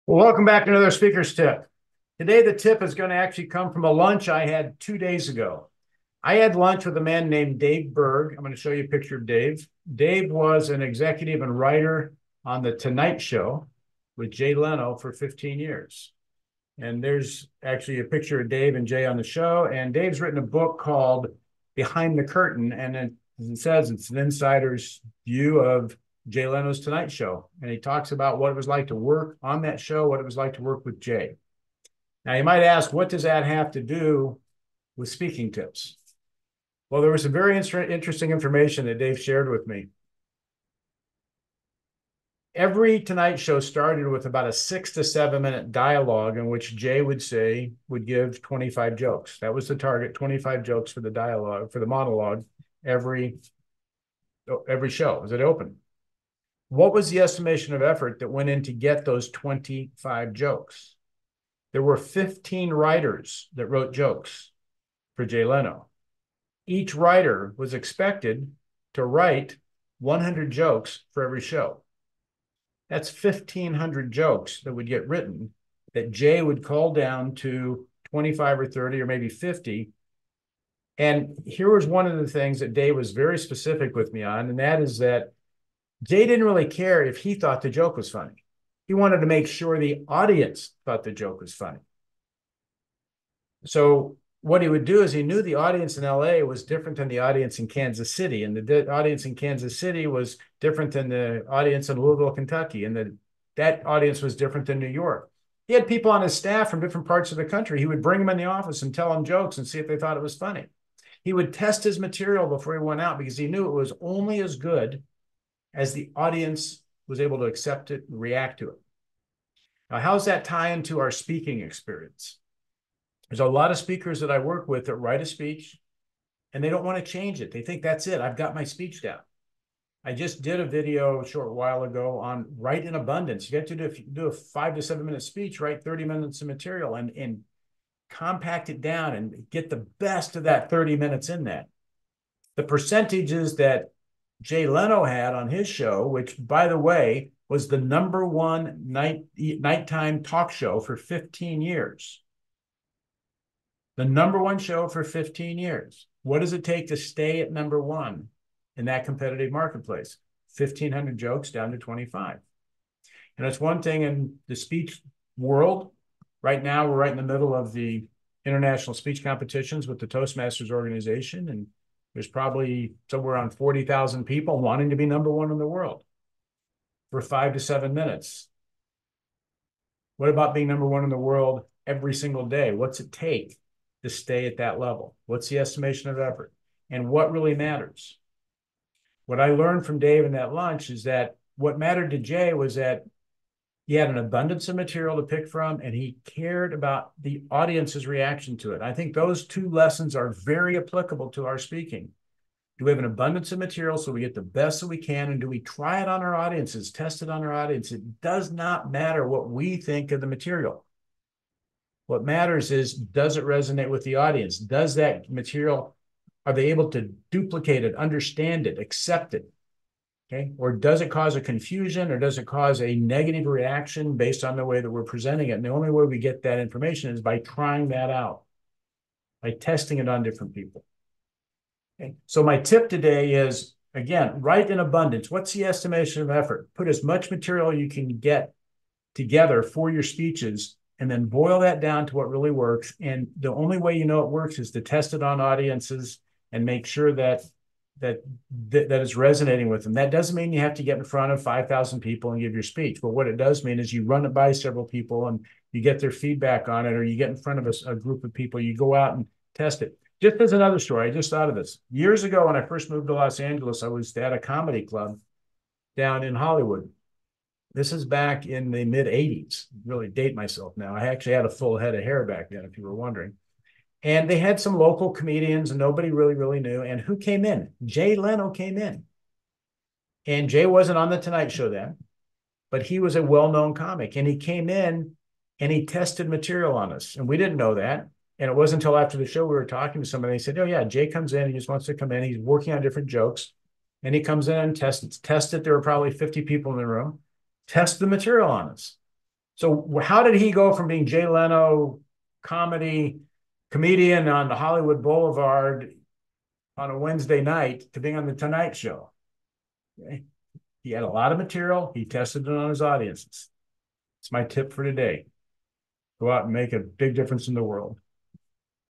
Well, welcome back to another speaker's tip. Today, the tip is going to actually come from a lunch I had 2 days ago. I had lunch with a man named Dave Berg. I'm going to show you a picture of Dave. Dave was an executive and writer on The Tonight Show with Jay Leno for 15 years. And there's actually a picture of Dave and Jay on the show. And Dave's written a book called Behind the Curtain. And it says it's an insider's view of Jay Leno's Tonight Show. And he talks about what it was like to work on that show, what it was like to work with Jay. Now, you might ask, what does that have to do with speaking tips? Well, there was some very interesting information that Dave shared with me. Every Tonight Show started with about a 6 to 7 minute dialogue in which Jay would give 25 jokes. That was the target, 25 jokes for the dialogue, for the monologue, every show as it opened. What was the estimation of effort that went in to get those 25 jokes? There were 15 writers that wrote jokes for Jay Leno. Each writer was expected to write 100 jokes for every show. That's 1,500 jokes that would get written that Jay would call down to 25 or 30 or maybe 50. And here was one of the things that Dave was very specific with me on, and that is that Jay didn't really care if he thought the joke was funny. He wanted to make sure the audience thought the joke was funny. So what he would do is he knew the audience in LA was different than the audience in Kansas City. And the audience in Kansas City was different than the audience in Louisville, Kentucky. And that audience was different than New York. He had people on his staff from different parts of the country. He would bring them in the office and tell them jokes and see if they thought it was funny. He would test his material before he went out because he knew it was only as good as the audience was able to accept it and react to it. Now, how's that tie into our speaking experience? There's a lot of speakers that I work with that write a speech and they don't want to change it. They think that's it. I've got my speech down. I just did a video a short while ago on write in abundance. You get to do a 5 to 7 minute speech, write 30 minutes of material and compact it down and get the best of that 30 minutes in that. The percentages that Jay Leno had on his show, which, by the way, was the #1 nighttime talk show for 15 years. The #1 show for 15 years. What does it take to stay at #1 in that competitive marketplace? 1,500 jokes down to 25. And it's one thing in the speech world. Right now, we're right in the middle of the international speech competitions with the Toastmasters organization, and there's probably somewhere around 40,000 people wanting to be #1 in the world for 5 to 7 minutes. What about being #1 in the world every single day? What's it take to stay at that level? What's the estimation of effort? And what really matters? What I learned from Dave in that lunch is that what mattered to Jay was that he had an abundance of material to pick from, and he cared about the audience's reaction to it. I think those two lessons are very applicable to our speaking. Do we have an abundance of material so we get the best that we can, and do we try it on our audiences, test it on our audience? It does not matter what we think of the material. What matters is, does it resonate with the audience? Does that material, are they able to duplicate it, understand it, accept it? Okay. Or does it cause a confusion, or does it cause a negative reaction based on the way that we're presenting it? And the only way we get that information is by trying that out, by testing it on different people. Okay. So my tip today is, again, write in abundance. What's the estimation of effort? Put as much material you can get together for your speeches, and then boil that down to what really works. And the only way you know it works is to test it on audiences and make sure that is resonating with them. That doesn't mean you have to get in front of 5,000 people and give your speech. But what it does mean is you run it by several people and you get their feedback on it, or you get in front of a group of people, you go out and test it. Just as another story, I just thought of this. Years ago, when I first moved to Los Angeles, I was at a comedy club down in Hollywood. This is back in the mid-'80s. Really date myself now. I actually had a full head of hair back then, if you were wondering. And they had some local comedians, and nobody really knew. And who came in? Jay Leno came in. And Jay wasn't on the Tonight Show then, but he was a well-known comic. And he came in and he tested material on us. And we didn't know that. And it wasn't until after the show we were talking to somebody. They said, oh, yeah, Jay comes in. He just wants to come in. He's working on different jokes. And he comes in and tests it. There were probably 50 people in the room. Test the material on us. So how did he go from being Jay Leno comedian on the Hollywood Boulevard on a Wednesday night to being on the Tonight Show? Okay. He had a lot of material. He tested it on his audiences. It's my tip for today. Go out and make a big difference in the world.